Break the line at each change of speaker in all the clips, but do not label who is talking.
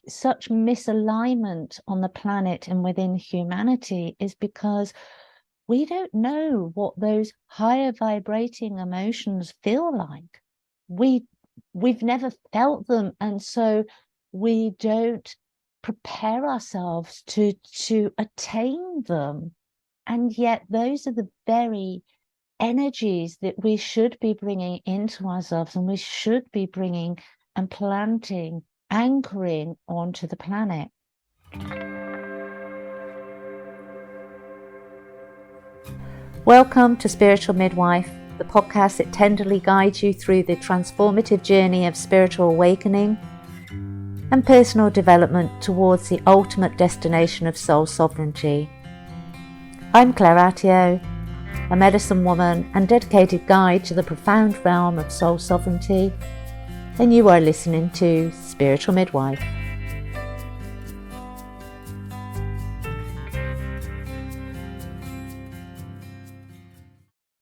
such misalignment on the planet and within humanity is because we don't know what those higher vibrating emotions feel like. We've never felt them, and so we don't prepare ourselves to attain them. And yet those are the very energies that we should be bringing into ourselves, and we should be bringing and planting, anchoring onto the planet. Welcome to Spiritual Midwife, the podcast that tenderly guides you through the transformative journey of spiritual awakening and personal development towards the ultimate destination of soul sovereignty. I'm Claire Attio, a medicine woman and dedicated guide to the profound realm of soul sovereignty, and you are listening to Spiritual Midwife.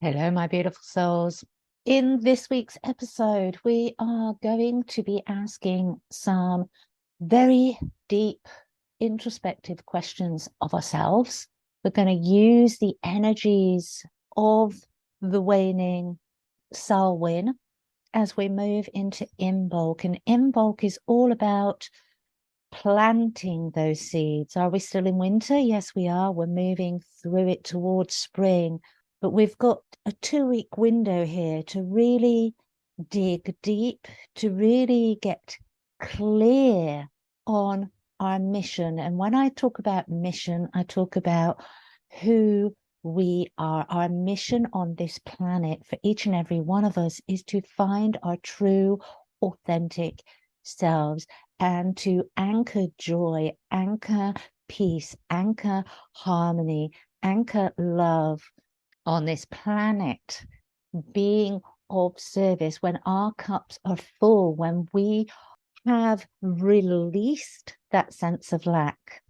Hello, my beautiful souls. In this week's episode, we are going to be asking some very deep, introspective questions of ourselves. We're going to use the energies of the waning Samhuinn as we move into Imbolc. And Imbolc is all about planting those seeds. Are we still in winter? Yes, we are. We're moving through it towards spring. But we've got a 2-week window here to really dig deep, to really get clear on our mission. And when I talk about mission, I talk about who we are. Our mission on this planet for each and every one of us is to find our true, authentic selves and to anchor joy, anchor peace, anchor harmony, anchor love on this planet, being of service. When our cups are full, when we have released that sense of lack,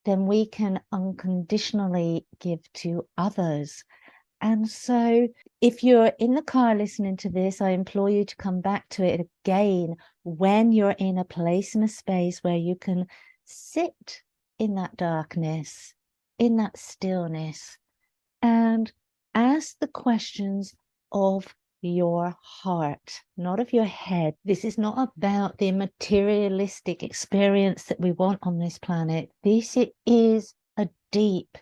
then we can unconditionally give to others. And so if you're in the car listening to this, I implore you to come back to it again when you're in a place and a space where you can sit in that darkness, in that stillness, and ask the questions of your heart, not of your head. This is not about the materialistic experience that we want on this planet. This is a deep,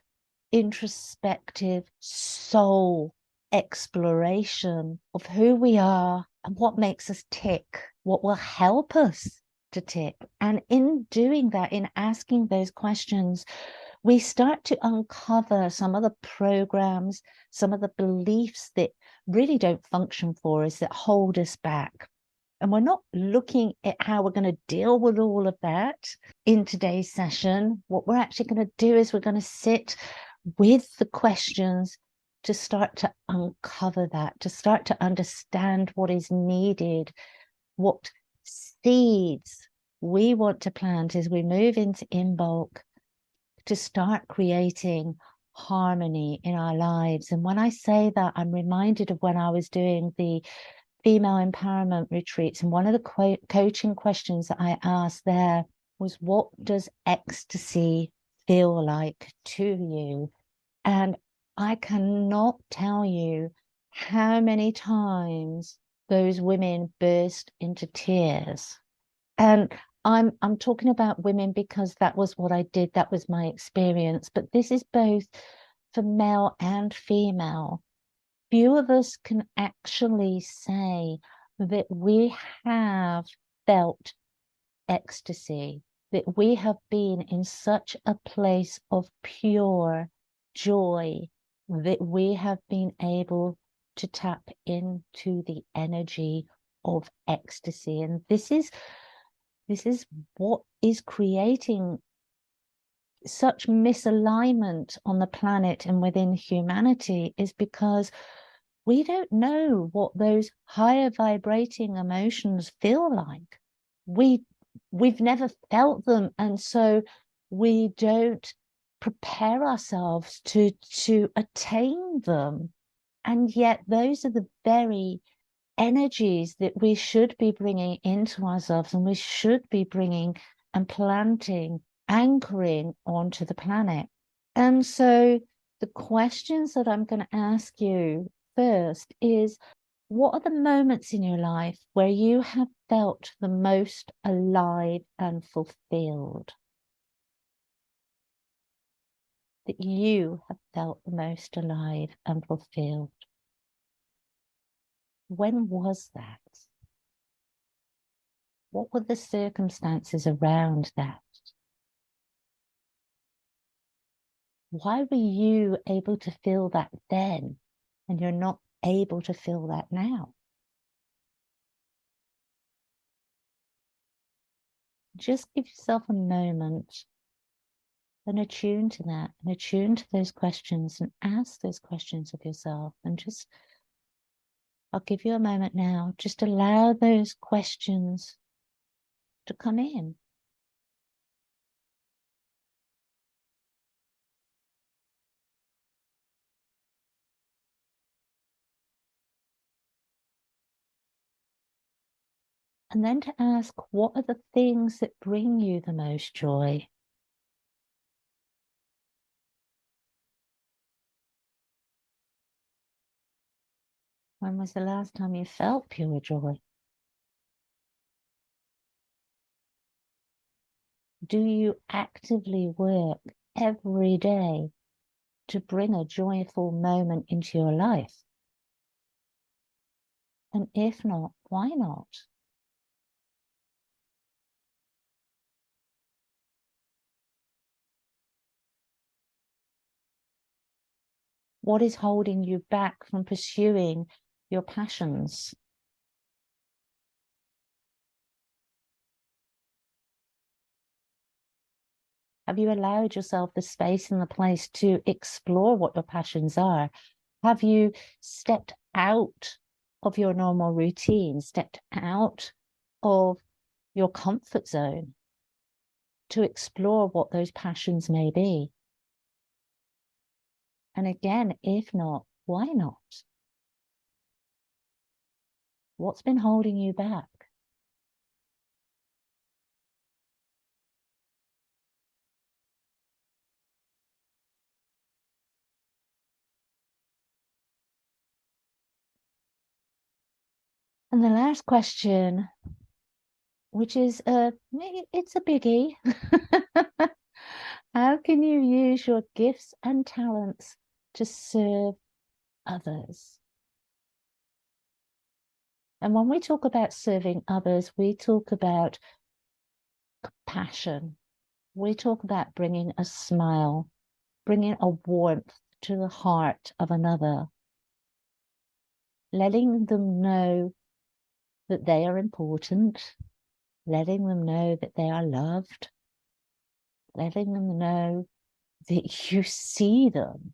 introspective soul exploration of who we are and what makes us tick, what will help us to tick. And in doing that, in asking those questions, we start to uncover some of the programs, some of the beliefs that really don't function for us, that hold us back. And we're not looking at how we're going to deal with all of that in today's session. What we're actually going to do is we're going to sit with the questions to start to uncover that, to start to understand what is needed, what seeds we want to plant as we move into Imbolc, to start creating harmony in our lives. And when I say that, I'm reminded of when I was doing the female empowerment retreats, and one of the coaching questions that I asked there was, what does ecstasy feel like to you? And I cannot tell you how many times those women burst into tears. And I'm talking about women because that was what I did. That was my experience. But this is both for male and female. Few of us can actually say that we have felt ecstasy, that we have been in such a place of pure joy, that we have been able to tap into the energy of ecstasy. And this is what is creating such misalignment on the planet and within humanity, is because we don't know what those higher vibrating emotions feel like. We've never felt them, and so we don't prepare ourselves to attain them. And yet those are the very energies that we should be bringing into ourselves, and we should be bringing and planting, anchoring onto the planet. And so the questions that I'm going to ask you first is, what are the moments in your life where you have felt the most alive and fulfilled? That you have felt the most alive and fulfilled. When was that? What were the circumstances around that? Why were you able to feel that then and you're not able to feel that now? Just give yourself a moment and attune to that, and attune to those questions, and ask those questions of yourself. And just, I'll give you a moment now. Just allow those questions to come in. And then to ask, what are the things that bring you the most joy? When was the last time you felt pure joy? Do you actively work every day to bring a joyful moment into your life? And if not, why not? What is holding you back from pursuing your passions? Have you allowed yourself the space and the place to explore what your passions are? Have you stepped out of your normal routine, stepped out of your comfort zone to explore what those passions may be? And again, if not, why not? What's been holding you back? And the last question, which is it's a biggie. How can you use your gifts and talents to serve others? And when we talk about serving others, we talk about compassion. We talk about bringing a smile, bringing a warmth to the heart of another, letting them know that they are important, letting them know that they are loved, letting them know that you see them.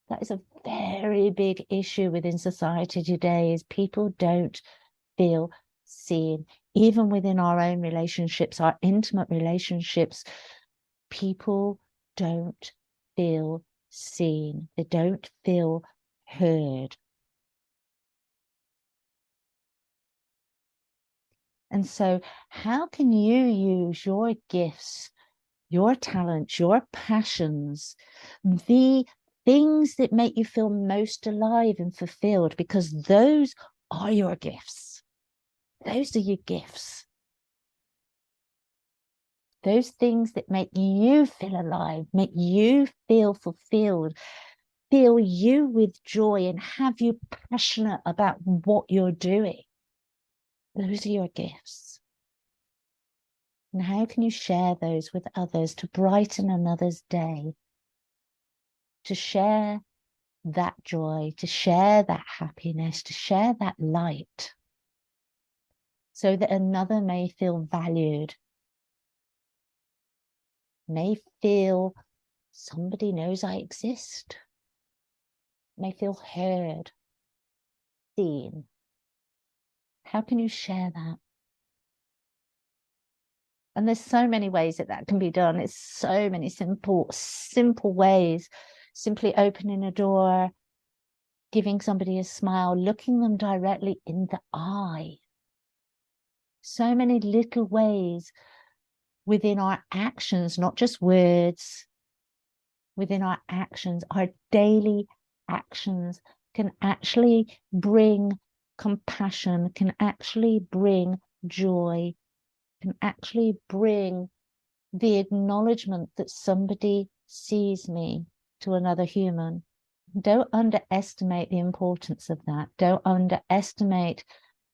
That is a very big issue within society today, is people don't feel seen. Even within our own relationships, our intimate relationships, people don't feel seen. They don't feel heard. And so how can you use your gifts, your talents, your passions, the things that make you feel most alive and fulfilled, because those are your gifts. Those are your gifts. Those things that make you feel alive, make you feel fulfilled, fill you with joy and have you passionate about what you're doing. Those are your gifts. And how can you share those with others to brighten another's day? To share that joy, to share that happiness, to share that light, so that another may feel valued, may feel somebody knows I exist, may feel heard, seen. How can you share that? And there's so many ways that can be done. It's so many simple ways. Simply opening a door, giving somebody a smile, looking them directly in the eye. So many little ways within our actions, not just words, within our actions, our daily actions can actually bring compassion, can actually bring joy, can actually bring the acknowledgement that somebody sees me to another human. Don't underestimate the importance of that. Don't underestimate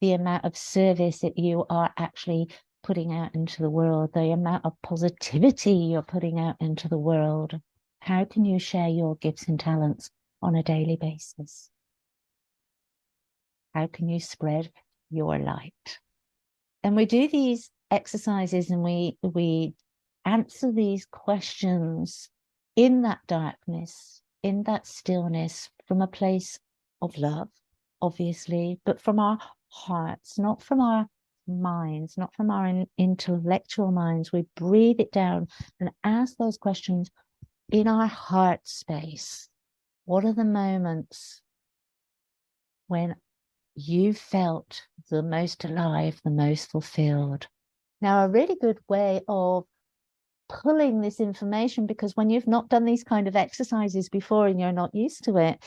the amount of service that you are actually putting out into the world, the amount of positivity you're putting out into the world. How can you share your gifts and talents on a daily basis? How can you spread your light? And we do these exercises and we answer these questions in that darkness, in that stillness, from a place of love, obviously, but from our hearts, not from our minds, not from our intellectual minds. We breathe it down and ask those questions in our heart space. What are the moments when you felt the most alive, the most fulfilled? Now, a really good way of pulling this information, because when you've not done these kind of exercises before and you're not used to it,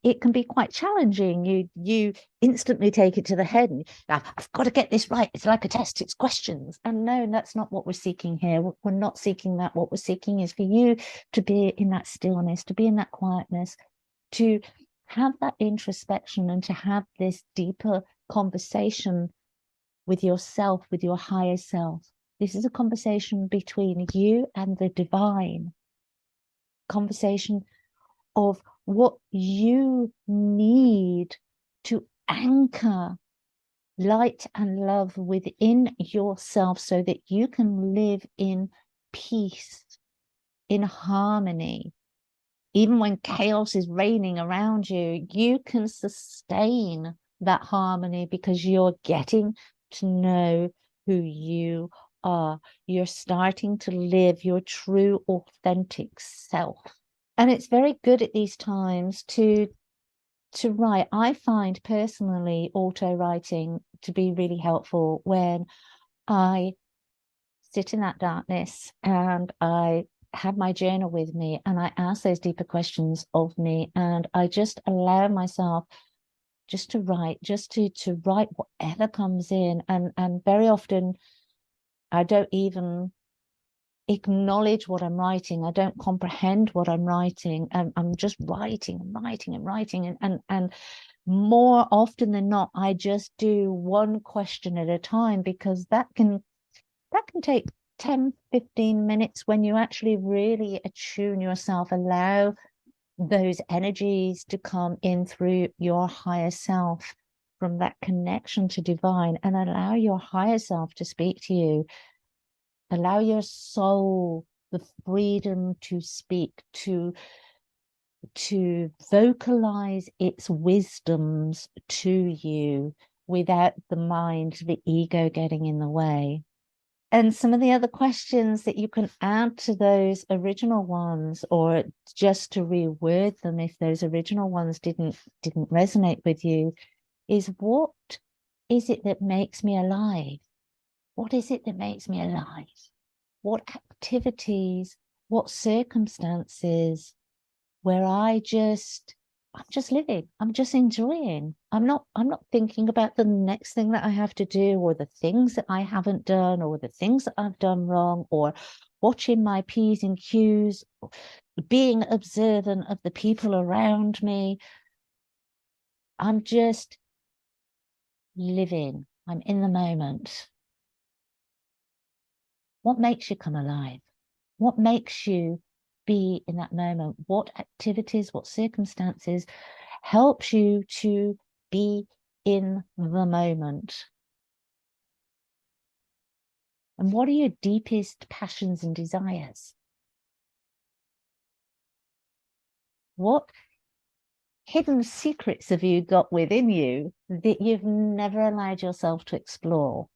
it can be quite challenging. You instantly take it to the head and I've got to get this right. It's like a test, it's questions. And no, that's not what we're seeking here. We're not seeking that. What we're seeking is for you to be in that stillness, to be in that quietness, to have that introspection and to have this deeper conversation with yourself, with your higher self. This is a conversation between you and the divine, conversation of what you need to anchor light and love within yourself so that you can live in peace, in harmony. Even when chaos is reigning around you, you can sustain that harmony because you're getting to know who you are. You're starting to live your true, authentic self. And it's very good at these times to write. I find personally auto writing to be really helpful when I sit in that darkness and I have my journal with me and I ask those deeper questions of me, and I just allow myself just to write, just to write whatever comes in. And very often I don't even acknowledge what I'm writing. I don't comprehend what I'm writing. I'm just writing and writing and writing. And more often than not, I just do one question at a time, because that can take 10, 15 minutes when you actually really attune yourself, allow those energies to come in through your higher self from that connection to divine, and allow your higher self to speak to you. Allow your soul the freedom to speak, to vocalize its wisdoms to you without the mind, the ego getting in the way. And some of the other questions that you can add to those original ones, or just to reword them if those original ones didn't resonate with you, is what is it that makes me alive? What is it that makes me alive? What activities, what circumstances where I'm just living, I'm just enjoying. I'm not thinking about the next thing that I have to do, or the things that I haven't done, or the things that I've done wrong, or watching my P's and Q's, being observant of the people around me. I'm just living. I'm in the moment. What makes you come alive? What makes you be in that moment? What activities, what circumstances helps you to be in the moment? And what are your deepest passions and desires? What hidden secrets have you got within you that you've never allowed yourself to explore?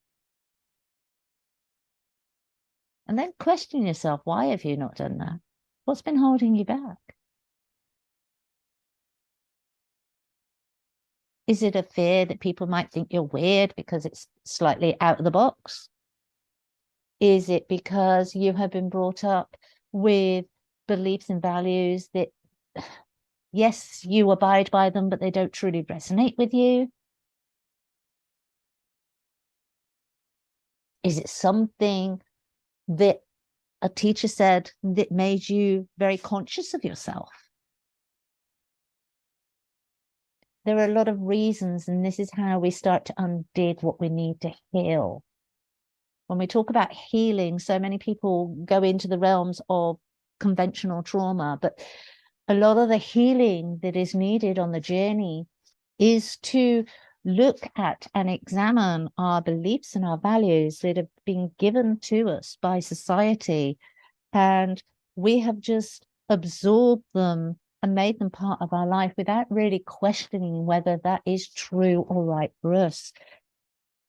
And then question yourself, why have you not done that? What's been holding you back? Is it a fear that people might think you're weird because it's slightly out of the box? Is it because you have been brought up with beliefs and values that, yes, you abide by them, but they don't truly resonate with you? Is it something that a teacher said that made you very conscious of yourself? There are a lot of reasons, and this is how we start to undig what we need to heal. When we talk about healing, so many people go into the realms of conventional trauma, but a lot of the healing that is needed on the journey is to look at and examine our beliefs and our values that have been given to us by society, and we have just absorbed them and made them part of our life without really questioning whether that is true or right for us.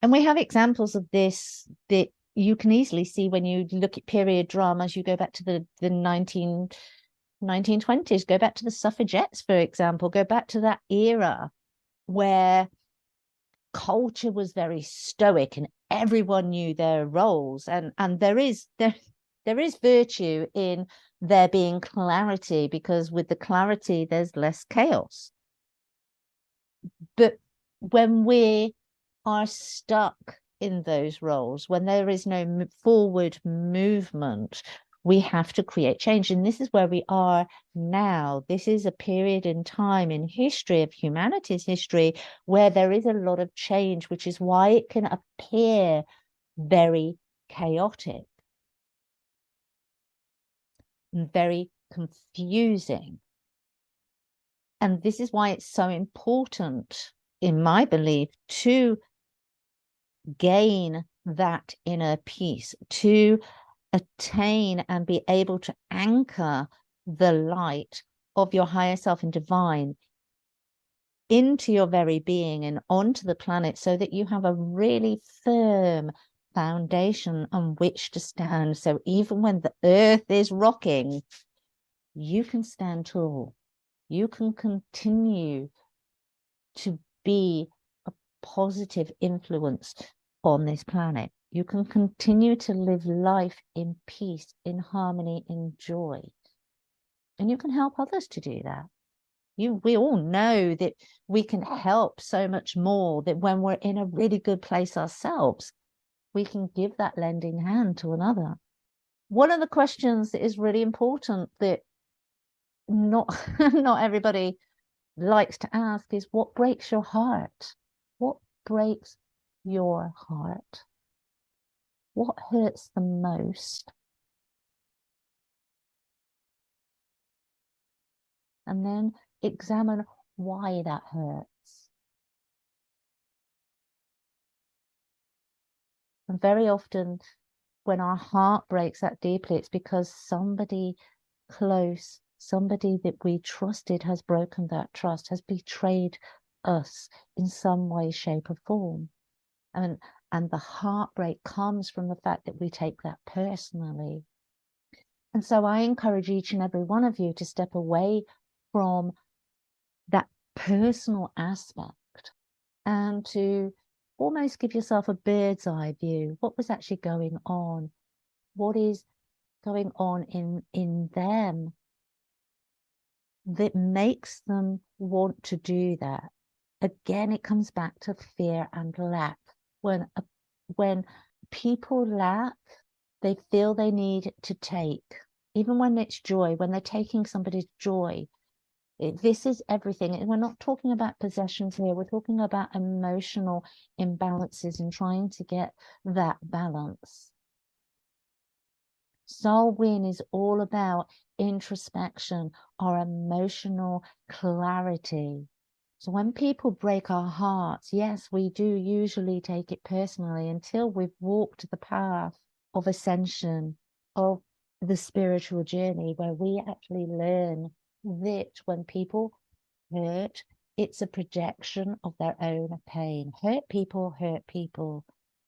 And we have examples of this that you can easily see when you look at period dramas. You go back to the 1920s, go back to the suffragettes, for example, go back to that era where culture was very stoic and everyone knew their roles, and there is virtue in there being clarity, because with the clarity there's less chaos. But when we are stuck in those roles, when there is no forward movement, we have to create change. And this is where we are now. This is a period in time in history, of humanity's history, where there is a lot of change, which is why it can appear very chaotic and very confusing. And this is why it's so important, in my belief, to gain that inner peace, to attain and be able to anchor the light of your higher self and divine into your very being and onto the planet, so that you have a really firm foundation on which to stand. So even when the earth is rocking, you can stand tall. You can continue to be a positive influence on this planet. You can continue to live life in peace, in harmony, in joy. And you can help others to do that. We all know that we can help so much more, that when we're in a really good place ourselves, we can give that lending hand to another. One of the questions that is really important that not everybody likes to ask is, what breaks your heart? What breaks your heart? What hurts the most? And then examine why that hurts. And very often when our heart breaks that deeply, it's because somebody close, somebody that we trusted, has broken that trust, has betrayed us in some way, shape, or form. And the heartbreak comes from the fact that we take that personally. And so I encourage each and every one of you to step away from that personal aspect and to almost give yourself a bird's eye view. What was actually going on? What is going on in them that makes them want to do that? Again, it comes back to fear and lack. When people lack, they feel they need to take, even when it's joy, when they're taking somebody's joy. This is everything. And we're not talking about possessions here. We're talking about emotional imbalances and trying to get that balance. Samhuinn is all about introspection, our emotional clarity. So when people break our hearts, yes, we do usually take it personally until we've walked the path of ascension, of the spiritual journey, where we actually learn that when people hurt, it's a projection of their own pain. Hurt people.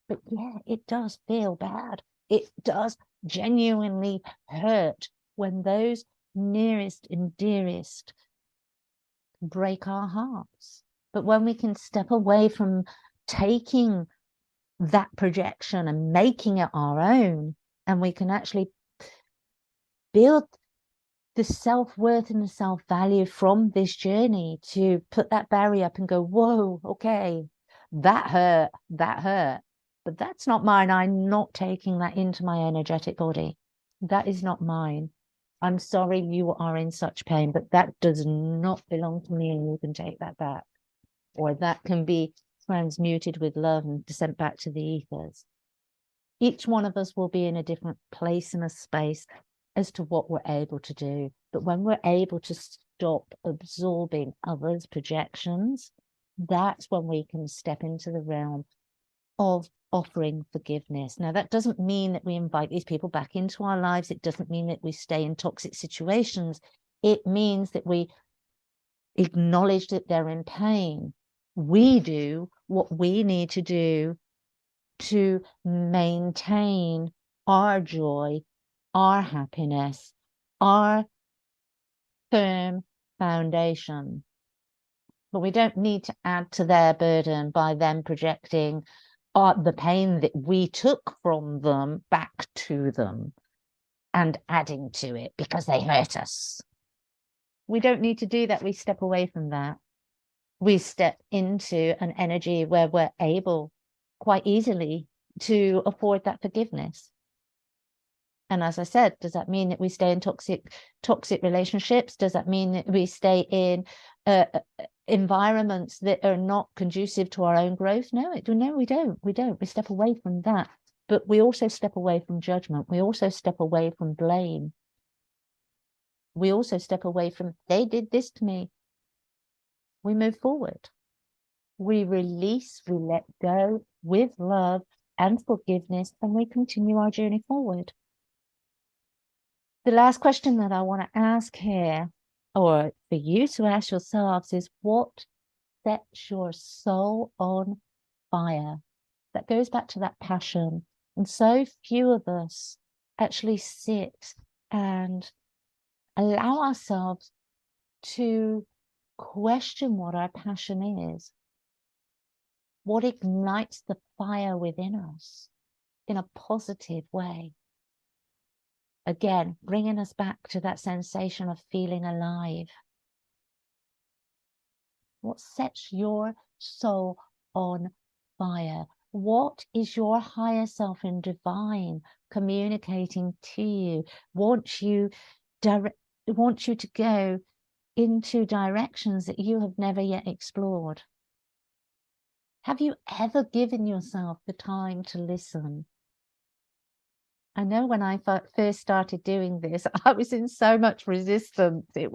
But yeah, it does feel bad. It does genuinely hurt when those nearest and dearest break our hearts. But when we can step away from taking that projection and making it our own. And we can actually build the self-worth and the self-value from this journey, to put that barrier up and go, whoa, okay, that hurt, but that's not mine. I'm not taking that into my energetic body. That is not mine. I'm sorry you are in such pain, but that does not belong to me, and you can take that back. Or that can be transmuted with love and sent back to the ethers. Each one of us will be in a different place and a space as to what we're able to do. But when we're able to stop absorbing others' projections, that's when we can step into the realm of offering forgiveness. Now, that doesn't mean that we invite these people back into our lives. It doesn't mean that we stay in toxic situations. It means that we acknowledge that they're in pain. We do what we need to do to maintain our joy, our happiness, our firm foundation. But we don't need to add to their burden by them projecting the pain that we took from them back to them and adding to it because they hurt us. We don't need to do that. We step away from that. We step into an energy where we're able quite easily to afford that forgiveness. And as I said, does that mean that we stay in toxic relationships? Does that mean that we stay in environments that are not conducive to our own growth? No, we don't. We step away from that. But we also step away from judgment. We also step away from blame. We also step away from, they did this to me. We move forward. We release, we let go with love and forgiveness, and we continue our journey forward. The last question that I want to ask here, or for you to ask yourselves, is what sets your soul on fire? That goes back to that passion. And so few of us actually sit and allow ourselves to question what our passion is. What ignites the fire within us in a positive way? Again, bringing us back to that sensation of feeling alive. What sets your soul on fire? What is your higher self in divine communicating to you? Wants you to go into directions that you have never yet explored? Have you ever given yourself the time to listen? I know when I first started doing this, I was in so much resistance. It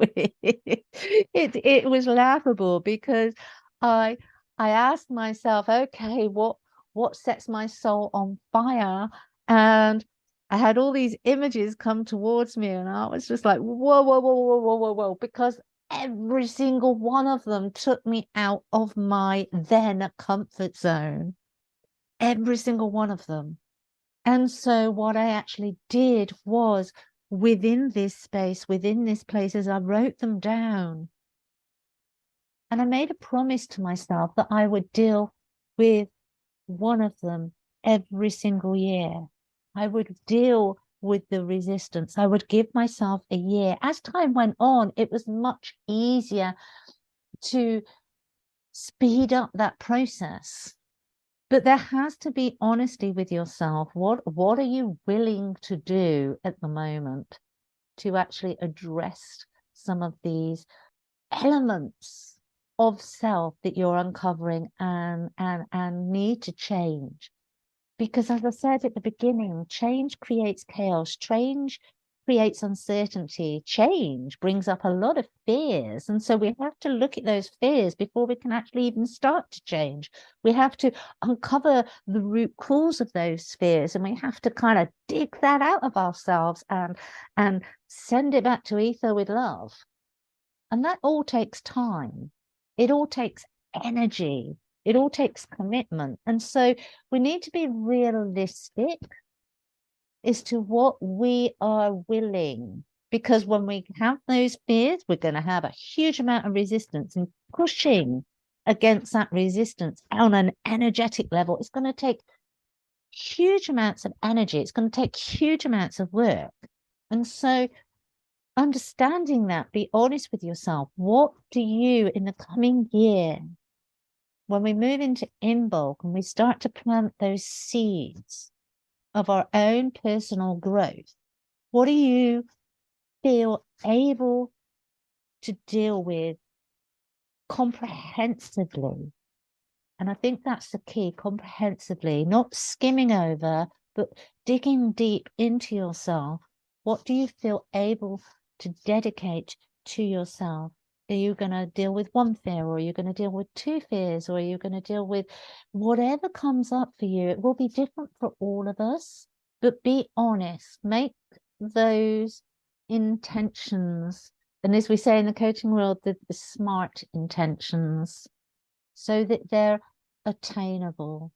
was laughable, because I asked myself, okay, what sets my soul on fire? And I had all these images come towards me, and I was just like, whoa, because every single one of them took me out of my then comfort zone. Every single one of them. And so what I actually did was, within this space, within this place, as I wrote them down, and I made a promise to myself that I would deal with one of them every single year. I would deal with the resistance. I would give myself a year. As time went on, it was much easier to speed up that process. But there has to be honesty with yourself. What are you willing to do at the moment to actually address some of these elements of self that you're uncovering and need to change? Because as I said at the beginning, change creates chaos. Change creates uncertainty. Change brings up a lot of fears. And so we have to look at those fears before we can actually even start to change. We have to uncover the root cause of those fears, and we have to kind of dig that out of ourselves and send it back to ether with love. And that all takes time. It all takes energy. It all takes commitment. And so we need to be realistic as to what we are willing, because when we have those fears, we're going to have a huge amount of resistance, and pushing against that resistance on an energetic level, it's going to take huge amounts of energy. It's going to take huge amounts of work. And so understanding that, be honest with yourself. What do you, in the coming year, when we move into Imbolc and we start to plant those seeds of our own personal growth, what do you feel able to deal with comprehensively? And I think that's the key, comprehensively, not skimming over, but digging deep into yourself. What do you feel able to dedicate to yourself? Are you going to deal with one fear, or are you going to deal with two fears, or are you going to deal with whatever comes up for you? It will be different for all of us, but be honest, make those intentions. And as we say in the coaching world, the smart intentions, so that they're attainable,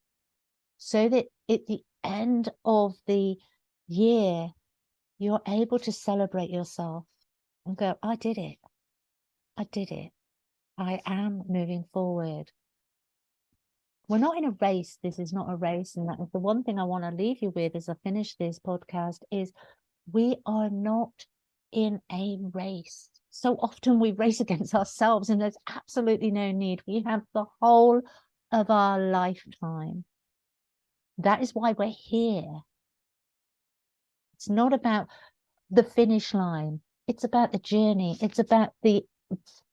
so that at the end of the year, you're able to celebrate yourself and go, I did it. I did it. I am moving forward. We're not in a race. This is not a race. And that is the one thing I want to leave you with as I finish this podcast is we are not in a race. So often we race against ourselves, and there's absolutely no need. We have the whole of our lifetime. That is why we're here. It's not about the finish line. It's about the journey. It's about the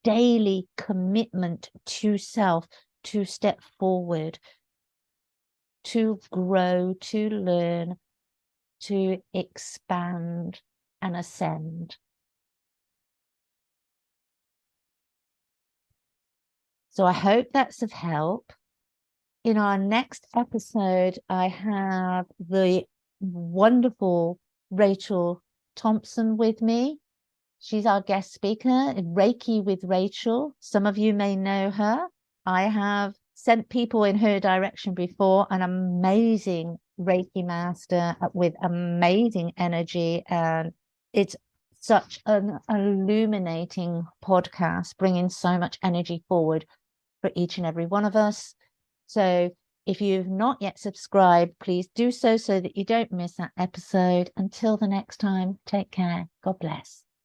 daily commitment to self, to step forward, to grow, to learn, to expand and ascend. So I hope that's of help. In our next episode, I have the wonderful Rachel Thompson with me. She's our guest speaker, Reiki with Rachel. Some of you may know her. I have sent people in her direction before, an amazing Reiki master with amazing energy. And it's such an illuminating podcast, bringing so much energy forward for each and every one of us. So if you've not yet subscribed, please do so that you don't miss that episode. Until the next time, take care. God bless.